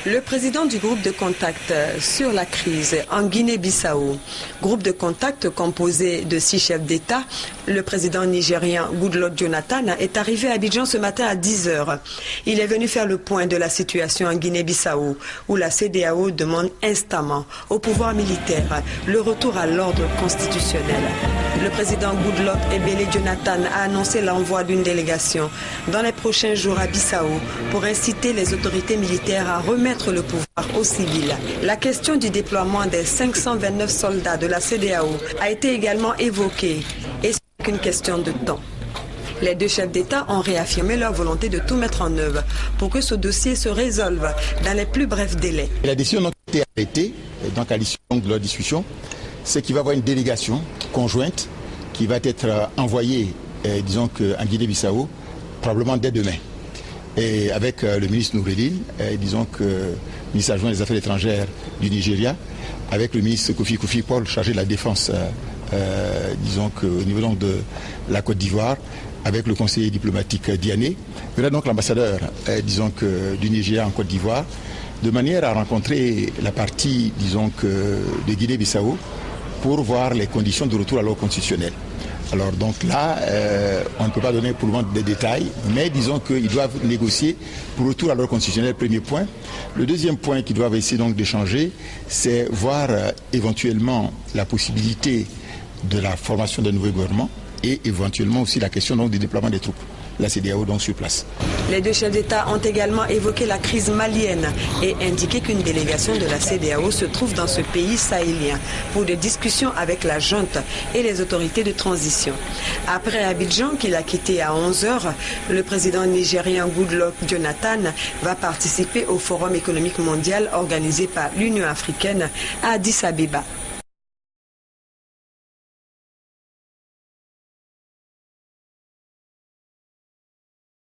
Le président du groupe de contact sur la crise en Guinée-Bissau, groupe de contact composé de 6 chefs d'État, le président nigérien Goodluck Jonathan est arrivé à Abidjan ce matin à 10 h. Il est venu faire le point de la situation en Guinée-Bissau, où la CEDEAO demande instamment au pouvoir militaire le retour à l'ordre constitutionnel. Le président Goodluck Ebele Jonathan a annoncé l'envoi d'une délégation dans les prochains jours à Bissau pour inciter les autorités militaires à remettre le pouvoir aux civils. La question du déploiement des 529 soldats de la CEDEAO a été également évoquée et c'est qu'une question de temps. Les 2 chefs d'État ont réaffirmé leur volonté de tout mettre en œuvre pour que ce dossier se résolve dans les plus brefs délais. La décision a été arrêtée, donc à l'issue de leur discussion, c'est qu'il va y avoir une délégation conjointe qui va être envoyée, disons en Guinée-Bissau, probablement dès demain. Et avec le ministre Noureddine, disons que le ministre adjoint des Affaires étrangères du Nigeria, avec le ministre Kofi Paul, chargé de la défense, disons qu'au niveau donc de la Côte d'Ivoire, avec le conseiller diplomatique Diané, il y aura donc l'ambassadeur, disons que du Nigeria en Côte d'Ivoire, de manière à rencontrer la partie, disons que de Guinée-Bissau, pour voir les conditions de retour à l'ordre constitutionnel. Alors donc là, on ne peut pas donner pour le moment des détails, mais disons qu'ils doivent négocier pour retour à l'ordre constitutionnel, premier point. Le deuxième point qu'ils doivent essayer donc d'échanger, c'est voir éventuellement la possibilité de la formation d'un nouveau gouvernement et éventuellement aussi la question donc du déploiement des troupes. La CEDEAO donc sur place. Les 2 chefs d'État ont également évoqué la crise malienne et indiqué qu'une délégation de la CEDEAO se trouve dans ce pays sahélien pour des discussions avec la junte et les autorités de transition. Après Abidjan, qu'il a quitté à 11 h, le président nigérien Goodluck Jonathan va participer au Forum économique mondial organisé par l'Union africaine à Addis Abeba.